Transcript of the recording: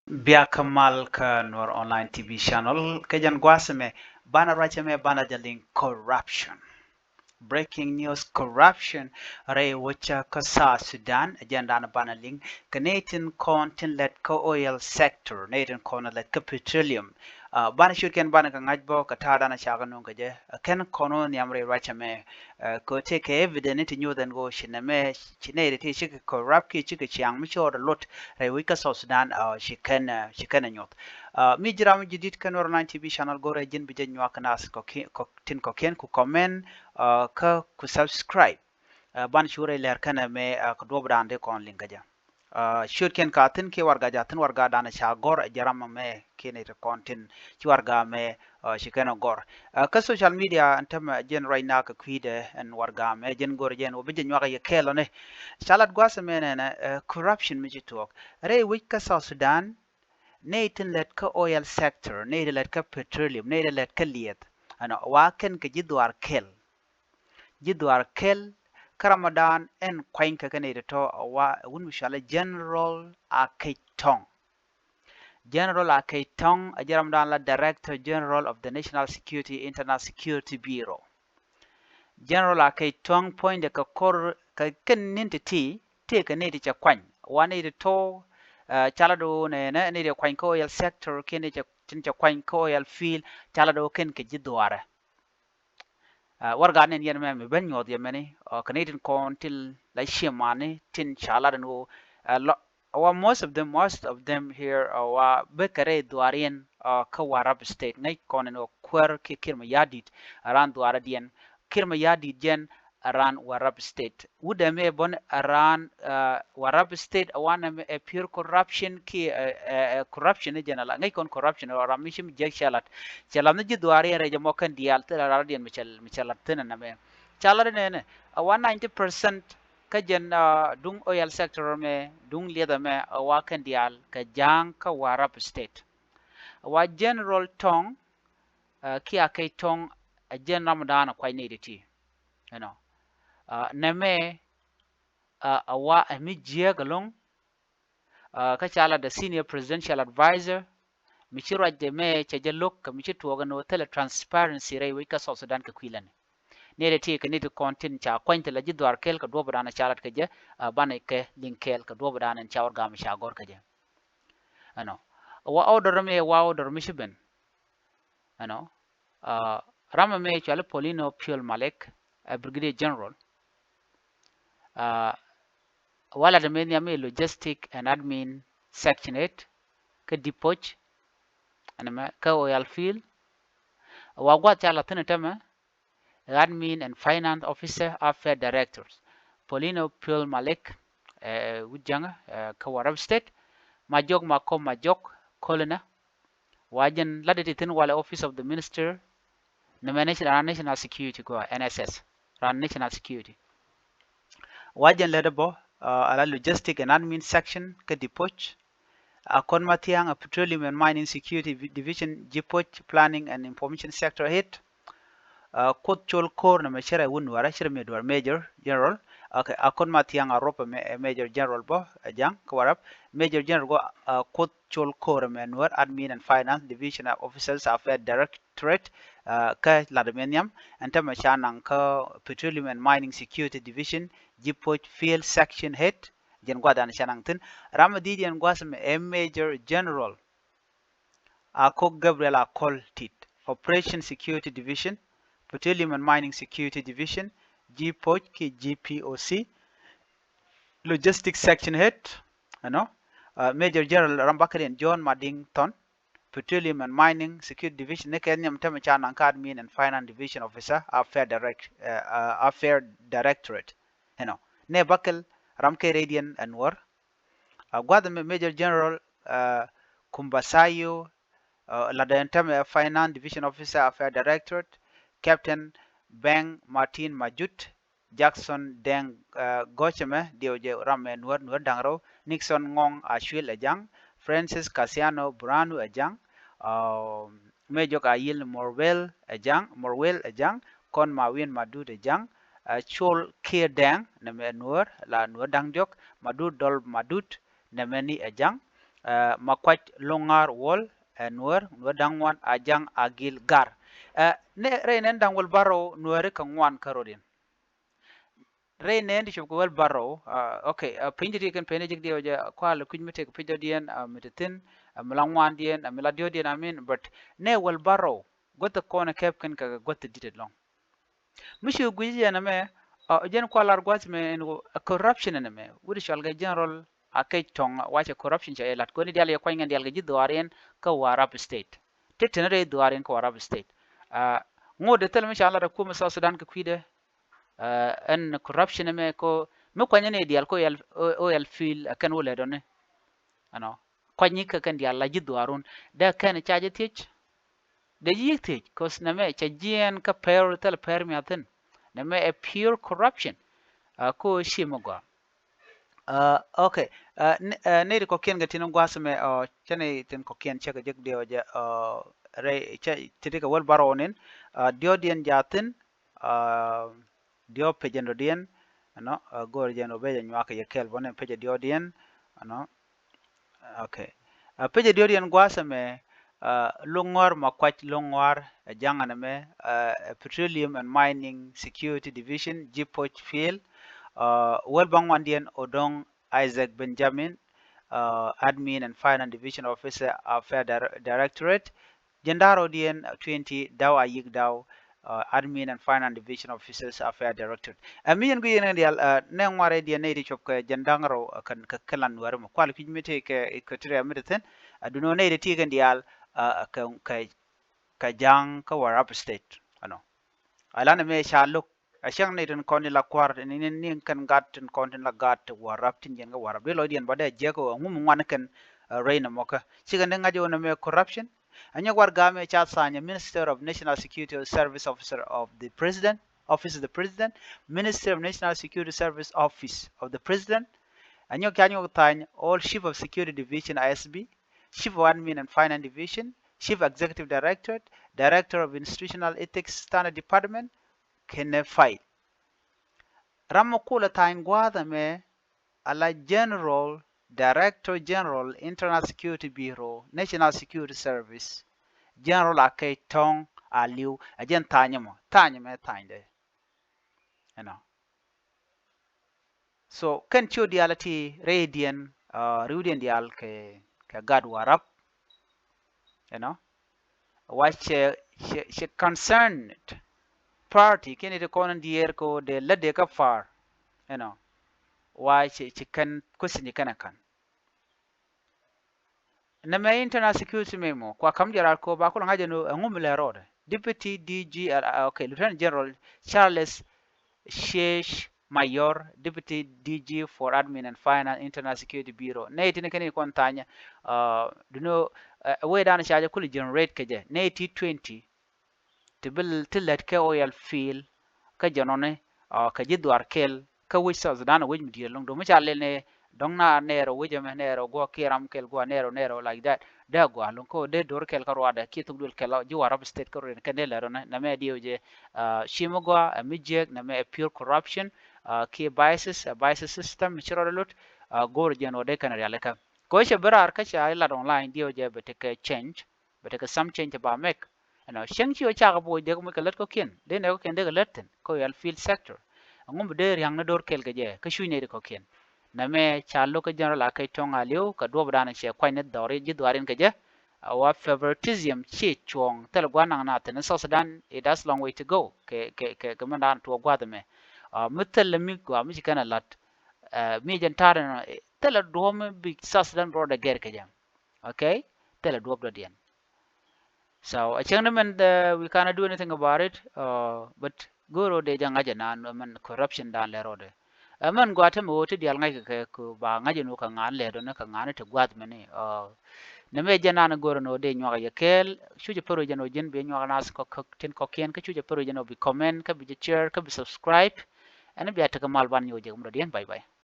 Biakamal ka Nuer online TV channel kajan gwaseme bana rachame bana jaling corruption. Breaking news corruption ray wacha kasa Sudan agenda na bana ling Canadian content let ko oil sector Canadian content let ko petroleum bana shurken bana ka ngajbo ka tada na shaga nung kaje ken kono nyamre rachame ko take evidence to then go shiname chinere ti shik corrupt ki chik chiang mi chor lot ray wika South Sudan she can nyot mi jiram jidit kan or 90 channel go rejin bijen nywa kanas ko tin ko ken ku comment ka ku subscribe ban shure ler kana me ko dobrande kon lingaja shur ken ka tin ke warga jatin warga dana cha gor jarama me kene to content ci warga me shikana gor ka social media antam jen right now ka kwide en warga me jen gor jen obi jen waga ye kelo ne salat gwasa mene na corruption mi talk re wik ka South Sudan neitin let ka oil sector neitin let ka petroleum neitin let ka liet ana waken ka jidwar kel karamadan en kwainka kane da to wa wun mishala General Akaitong a jaramdan la Director General of the National Security Internal Security Bureau General Akaitong point ka kor ka keninti te ka ne ta kwany wane da to chalado ne da kwany ko oil sector kene ta kwany ko oil field chalado ken ka jidwara warga nen yen me ben nyod yemeni Canadian contil la shimani tin chala no most of them here wa bekare duarien ka warab state ngai konen o kwer ki kirma yadit aran duara dien kirma yadit jen aran warab state wuda me bon aran warab state awana me a pure corruption ki corruption ne jenala ngai kon corruption or amishim je chalam ne duari re jamo kan dial tera radian michal tena na me chalare ne 190% ka jen dung oil sector me dung leda me wa kan dial ka jang ka warap state wa general tong ki akai tong a jen ramadana kwai ne diti you know na me wa mi galong ka chala the senior presidential advisor michiro de me chajalok ka michito gano tele transparency rai wika South Sudan ka kwilan nere ti ka nitu content cha kwanta la jidwar kel ka dobo dana chalat ka je bana ke linkel ka dobo dana chawar ga misha gor ka je ano wa order me wa order mishiben ano rama me chala Polino Piol Malek brigadier general wala de me nyame logistic and admin section 8 ka dipoch anama ka oil field wa gwa chala tana tama admin and finance officer affair directors Polino Piol Malek wujanga ka warab state majok mako majok kolena wajen ladati tin wala office of the minister na national security ko NSS ran national security wajen ladabo ala logistic and admin section ka dipoch akon matiang a petroleum and mining security division jipoch planning and information sector head kot chol kor na mechera wun wara shira medwar major general okay akon matiang a ropa major general bo ajang kawarap major general go kot chol kor menwar admin and finance division officers affair directorate ka ladamenium anta machanang ka petroleum and mining security division jipoch field section head jen gwa dan shanang tin ramadidi and gwasam major general akok gabriel akol tit operation security division Petroleum and Mining Security Division, GPOC, GPOC, Logistics Section Head, Major General Rambakari and John Maddington, Petroleum and Mining Security Division, Nekanyam Tamachan Admin and Finance Division Officer, Affair Directorate, Ne Bakal, Ramke Radian and War, Guadam Major General Kumbasayo, Ladantame Finance Division Officer, Affair Directorate, Captain Bang Martin Majut, Jackson Deng Gocheme, Dioje Rame Nuer Dangro, Nixon Ngong Ashwil Ajang, Francis Casiano Buranu Ajang, Major Ayil Morwell Ajang, Kon Mawin Madud Ajang, Chol Kir Dang, Name Nuer, La Nuer Dangjok, Madud Dol Madut, Nameni Ajang, makwach longar wol nuer dangwan ajang agil gar ne reinen dang wol baro nuer ka ngwan karodin reinen di chok wol baro okay pinjiti kan penejik dio ja kwal kujmete ko pejodien mitetin melangwan dien meladio dien amin but ne wol baro gotta kona kepken ka gotta ditet long mishi guji na me jen kwalar gwat me corruption na me wudi shalga general akay tong wacha corruption cha elat ko ni dial ya kwanya dial ga jidwaren ka warab state tetenere dwaren ka warab state ngode tel mi shala da kuma sa sudan ka kwide en corruption me ko me kwanya ne dial ko yal feel kan wole donne ano kwanyi ka kan dial la jidwarun da kan chaje tich de yitich kos na me cha jien ka per tel per mi atin na me a pure corruption ko shimogwa okay ne ko ken gatin gwasme chane tin ko ken chaka jeg de ja re cha tidika wal baronin diodien jatin dio pejendo dien no gor jeno be nywaka ye kel bonen peje diodien no okay peje diodien gwasme longor makwach longor jangana me petroleum and mining security division jipoch field wal bangwandien odong Isaac Benjamin admin and finance division officer affair directorate jendaro dien 20 daw ayik daw admin and finance division officers affair directorate amiyen gu yenen dial ne ngware dien ne chop ka jendangro kan ka kalan war mo kwal kijmete ke ko tire amiten aduno ne de tigen dial ka jang ka warap state ano alana me shaluk ashang ne den koni la kwar ni kan gat ten konten la gat warap tin yen ga warap de lo dien bade jego ngum ngwan kan reina moka siga ne ngajo na me corruption anya war game cha sanya minister of national security service officer of the president office of the president minister of national security service office of the president anya kanyo tanya all chief of security division ISB chief of admin and finance division chief executive directorate director of institutional ethics standard department kene file ramo kula time gwada me ala general director general internal security bureau national security service general akay tong aliu ajen tanya me tanya you know so kan chu dialati radian rudian dial ke gad warap you know what she concerned party kene de konan dier ko de ladde ka far you know why she kan kusini kana kan na me internal security memo kwa kam jarar ko ba ko ngaje no ngumle rode deputy DG okay lieutenant general Charles Shesh Mayor deputy DG for admin and finance internal security bureau ne tin kene kon tanya duno we dan shaje kul generate keje ne T20 tibil tillet ke oil feel ka janone ka jidwar kel ka wich sa zidana wich mdiel long do mchale ne dongna nero wijame nero go kiram kel go nero like that da go long ko de dor kel karwada ki tugdul kel ji warab state ko ren kane lero na me dio je shimo go mijek na me pure corruption ki biases system chiro lut gor jeno de kan reale ka ko she berar ka cha ila online dio je beteke change beteke some change ba make ano sheng chi cha ga boy de ko ke let ko ken de ne ko ken de letten ko yal field sector ngum de yang na dor kel je ka shu ne ko ken na me chalo ka general akay tong aliu ka do bdana che kwai ne dore ji dwarin ke je wa favoritism chi chong tel gwanang na ten so sudan it has long way to go ke mandan to gwa de me mutel mi gwa mi kana lat mi jen taran tel do me bi so sudan bro de ger ke jam okay tel do bdo dien. So I think we cannot do anything about it. But guru de jang aja nan man corruption dan le rode. Man gwate mo ti dial ngai ke ku ba ngaje no ka ngan le do na ka ngan te gwat mene. Ne me jana na guru no de nyoga yekel chuje poro jano jen be nyoga nas ko tin ko ken ka chuje poro jano bi comment ka bi share ka bi subscribe and bi ataka mal ban yo je bye bye.